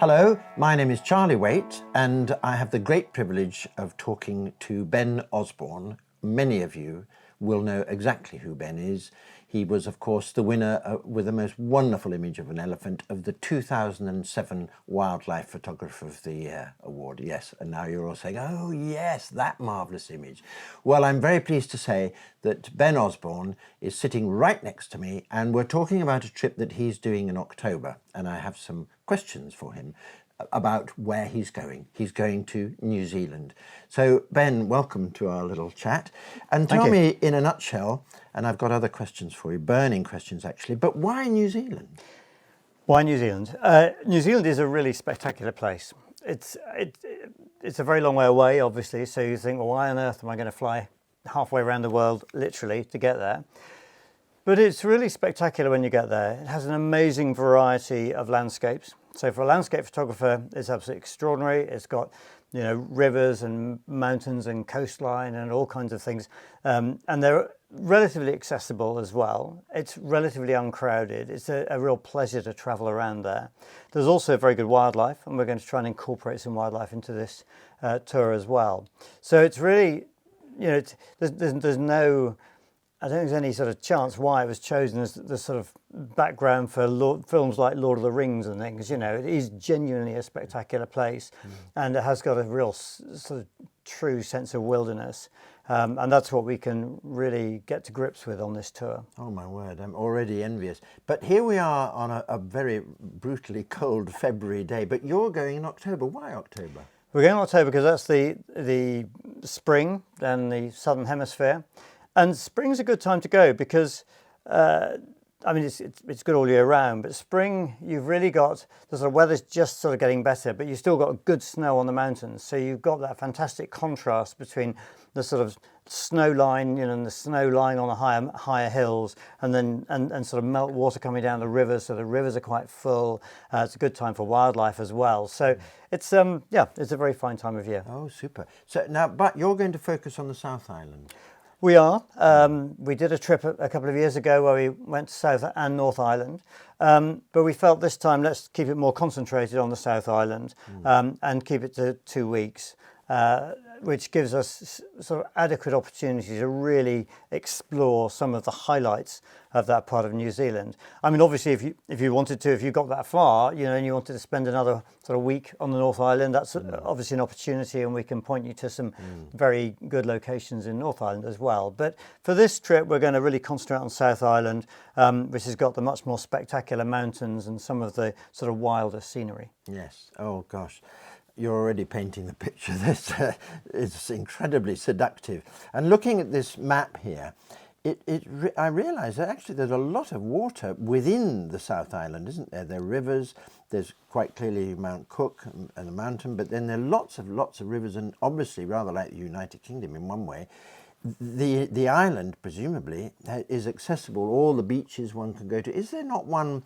Hello, my name is Charlie Waite, and I have the great privilege of talking to Ben Osborne. Many of you will know exactly who Ben is. He was, of course, the winner with the most wonderful image of an elephant of the 2007 Wildlife Photographer of the Year award. Yes, and now you're all saying, oh yes, that marvellous image. Well, I'm very pleased to say that Ben Osborne is sitting right next to me, and we're talking about a trip that he's doing in October, and I have some questions for him about where he's going. He's going to New Zealand. So Ben, welcome to our little chat. And tell me in a nutshell, and I've got other questions for you, burning questions actually, but why New Zealand? Why New Zealand? New Zealand is a really spectacular place. It's a very long way away, obviously, so you think, well, why on earth am I going to fly halfway around the world, literally, to get there? But it's really spectacular when you get there. It has an amazing variety of landscapes. So for a landscape photographer, it's absolutely extraordinary. It's got, you know, rivers and mountains and coastline and all kinds of things. And they're relatively accessible as well. It's relatively uncrowded. It's a real pleasure to travel around there. There's also very good wildlife, and we're going to try and incorporate some wildlife into this tour as well. So it's really, you know, there's no, I don't think there's any sort of chance why it was chosen as the sort of background for films like Lord of the Rings and things. You know, it is genuinely a spectacular place, and it has got a real sort of true sense of wilderness. And that's what we can really get to grips with on this tour. Oh my word, I'm already envious. But here we are on a very brutally cold February day, but you're going in October. Why October? We're going in October because that's the spring and the southern hemisphere. And spring's a good time to go because, I mean, it's good all year round, but spring, you've really got, the sort of weather's just sort of getting better, but you've still got good snow on the mountains. So you've got that fantastic contrast between the sort of snow line, you know, and the snow lying on the higher hills, and then and sort of melt water coming down the rivers. So the rivers are quite full. It's a good time for wildlife as well. So it's yeah, it's a very fine time of year. Oh, super. So now, but you're going to focus on the South Island. We are. We did a trip a couple of years ago where we went to South and North Island, but we felt this time let's keep it more concentrated on the South Island and keep it to 2 weeks, which gives us sort of adequate opportunity to really explore some of the highlights of that part of New Zealand. I mean, obviously, if you wanted to, if you got that far, you know, and you wanted to spend another sort of week on the North Island, that's obviously an opportunity, and we can point you to some very good locations in North Island as well. But for this trip, we're going to really concentrate on South Island, which has got the much more spectacular mountains and some of the sort of wilder scenery. Yes. Oh gosh. You're already painting the picture. This is incredibly seductive. And looking at this map here, I realise that actually there's a lot of water within the South Island, isn't there? There are rivers. There's quite clearly Mount Cook and a mountain, but then there are lots of rivers, and obviously, rather like the United Kingdom in one way, the island presumably is accessible. All the beaches one can go to. Is there not one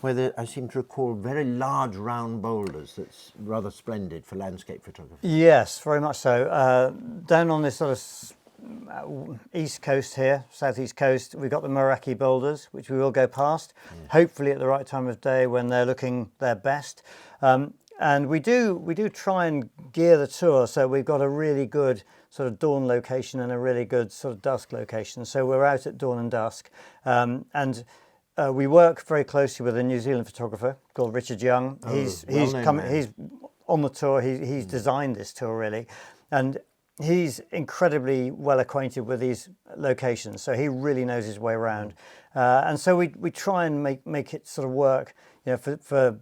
where I seem to recall very large round boulders that's rather splendid for landscape photography? Yes, very much so. Down on this sort of east coast here, southeast coast, we've got the Meraki boulders, which we will go past, hopefully at the right time of day when they're looking their best. And we do try and gear the tour so we've got a really good sort of dawn location and a really good sort of dusk location. So we're out at dawn and dusk, and we work very closely with a New Zealand photographer called Richard Young. He's on the tour. He's designed this tour really, and he's incredibly well acquainted with these locations. So he really knows his way around, and so we try and make it sort of work, you know, for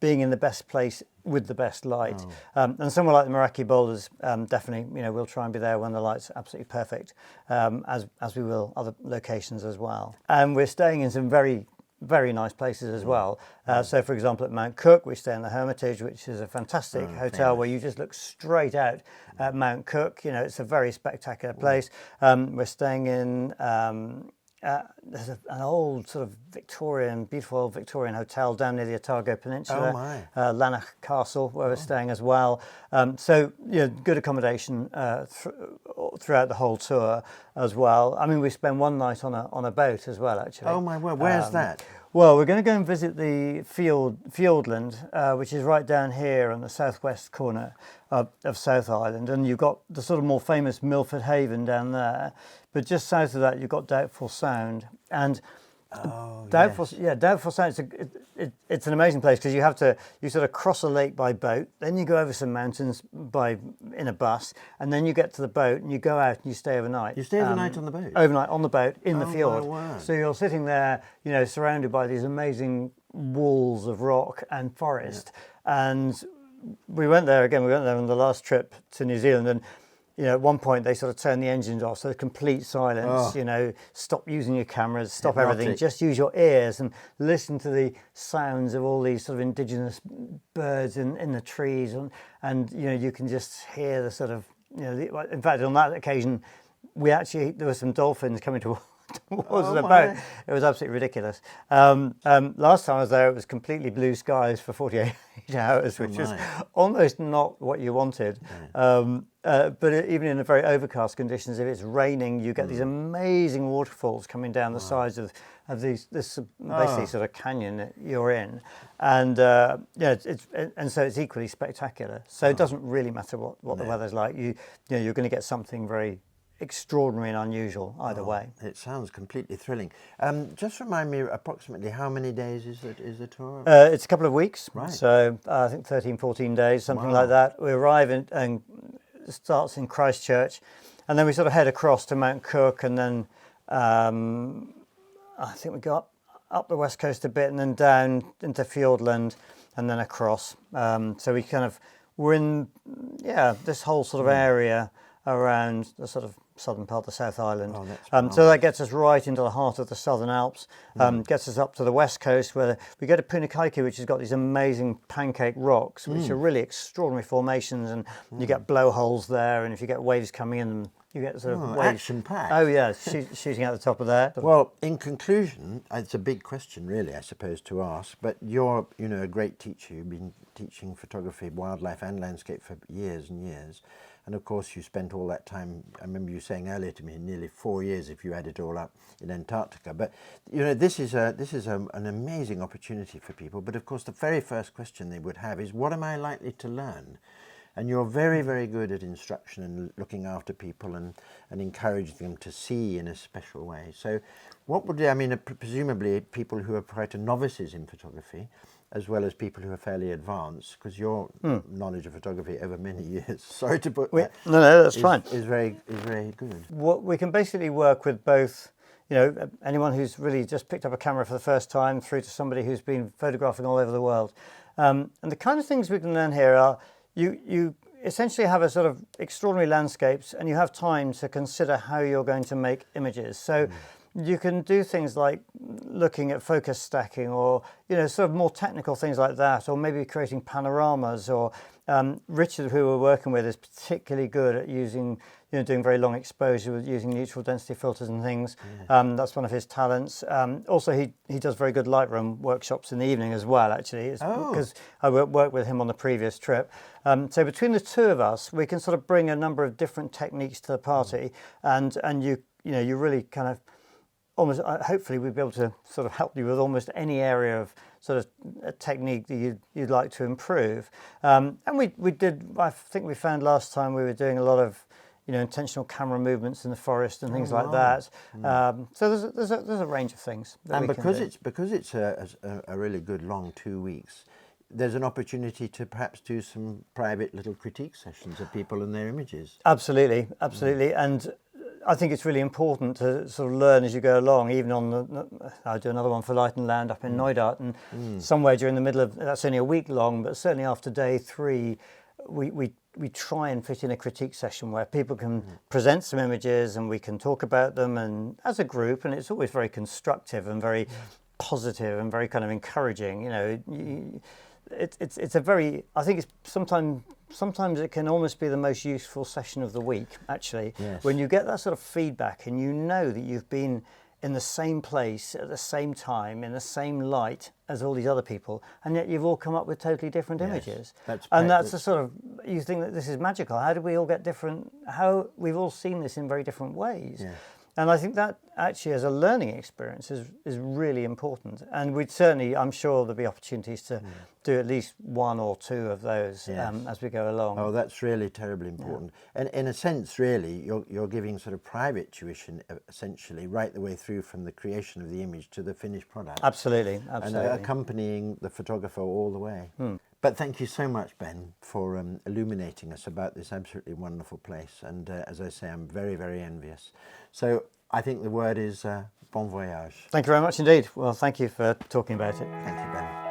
being in the best place with the best light. And somewhere like the Meraki boulders, definitely, you know, we'll try and be there when the light's absolutely perfect, as we will other locations as well. And we're staying in some very, very nice places as well. So, for example, at Mount Cook, we stay in the Hermitage, which is a fantastic hotel where you just look straight out at Mount Cook. You know, it's a very spectacular place. We're staying in there's an old sort of beautiful old Victorian hotel down near the Otago Peninsula, Lanark Castle, where we're staying as well. So, you know, good accommodation throughout the whole tour as well. I mean, we spend one night on a boat as well, actually. Oh my word, where's that? Well, we're going to go and visit the Fiordland, which is right down here on the southwest corner of South Island. And you've got the sort of more famous Milford Haven down there. But just south of that, you've got Doubtful Sound. And Doubtful Sound, it's an amazing place because you sort of cross a lake by boat, then you go over some mountains in a bus, and then you get to the boat and you go out and you stay overnight. You stay overnight on the boat? Overnight on the boat in the my fjord. word. So you're sitting there, surrounded by these amazing walls of rock and forest. Yeah. And we went there on the last trip to New Zealand, and at one point they sort of turn the engines off, so complete silence. Stop using your cameras, stop everything, just use your ears and listen to the sounds of all these sort of indigenous birds in the trees, and you can just hear the sort of in fact, on that occasion, there were some dolphins coming towards the boat. It was absolutely ridiculous. Last time I was there, it was completely blue skies for 48 hours, which is almost not what you wanted. But even in the very overcast conditions, if it's raining, you get these amazing waterfalls coming down the sides of this basically sort of canyon that you're in, and so it's equally spectacular. So it doesn't really matter what the weather's like. You're going to get something very extraordinary and unusual either way. It sounds completely thrilling. Just remind me approximately how many days is the tour? It's a couple of weeks, right? So I think 13, 14 days, something like that. We arrive and it starts in Christchurch, and then we sort of head across to Mount Cook, and then I think we go up the west coast a bit, and then down into Fiordland, and then across. So we're in this whole sort of area around the sort of southern part of the South Island. So that gets us right into the heart of the Southern Alps, gets us up to the west coast, where we go to Punakaiki, which has got these amazing pancake rocks, which are really extraordinary formations, and you get blowholes there, and if you get waves coming in, you get sort of waves. Action-packed. Oh yeah, shooting out the top of there. Well, in conclusion, it's a big question really, I suppose, to ask, but you're a great teacher. You've been teaching photography, wildlife and landscape for years and years. And of course, you spent all that time, I remember you saying earlier to me, nearly 4 years if you add it all up, in Antarctica. But, this is an amazing opportunity for people. But of course, the very first question they would have is, what am I likely to learn? And you're very, very good at instruction and looking after people and encouraging them to see in a special way. So what would, presumably people who are quite novices in photography, as well as people who are fairly advanced, because your knowledge of photography over many years, sorry to put that. No, that's fine. Is very good. We can basically work with both, anyone who's really just picked up a camera for the first time through to somebody who's been photographing all over the world. And the kind of things we can learn here are, you essentially have a sort of extraordinary landscapes, and you have time to consider how you're going to make images. So you can do things like looking at focus stacking, or sort of more technical things like that, or maybe creating panoramas. Or Richard, who we're working with, is particularly good at using doing very long exposure with using neutral density filters and things. That's one of his talents. Also, he does very good Lightroom workshops in the evening as well, actually, because I worked with him on the previous trip. So between the two of us, we can sort of bring a number of different techniques to the party, and you really kind of almost, hopefully we'd be able to sort of help you with almost any area of sort of a technique that you'd like to improve. And we did, I think we found last time we were doing a lot of intentional camera movements in the forest and things like that. So there's a range of things. And because it's a really good long 2 weeks, there's an opportunity to perhaps do some private little critique sessions of people and their images. Absolutely. And I think it's really important to sort of learn as you go along. Even I do another one for Light and Land up in Neustadt, and somewhere during the middle of, that's only a week long, but certainly after day 3, we try and fit in a critique session where people can present some images and we can talk about them, and as a group, and it's always very constructive and very positive and very kind of encouraging. It's a very, I think it's sometimes it can almost be the most useful session of the week, actually, when you get that sort of feedback and that you've been in the same place at the same time in the same light as all these other people, and yet you've all come up with totally different images. That's a sort of, you think that this is magical. How did we all get different? How we've all seen this in very different ways. Yeah. And I think that actually as a learning experience is really important. And we'd certainly, I'm sure there'll be opportunities to do at least one or two of those as we go along. Oh, that's really terribly important. And in a sense, really, you're giving sort of private tuition, essentially, right the way through from the creation of the image to the finished product. Absolutely. And accompanying the photographer all the way. But thank you so much, Ben, for illuminating us about this absolutely wonderful place. And as I say, I'm very, very envious. So I think the word is bon voyage. Thank you very much indeed. Well, thank you for talking about it. Thank you, Ben.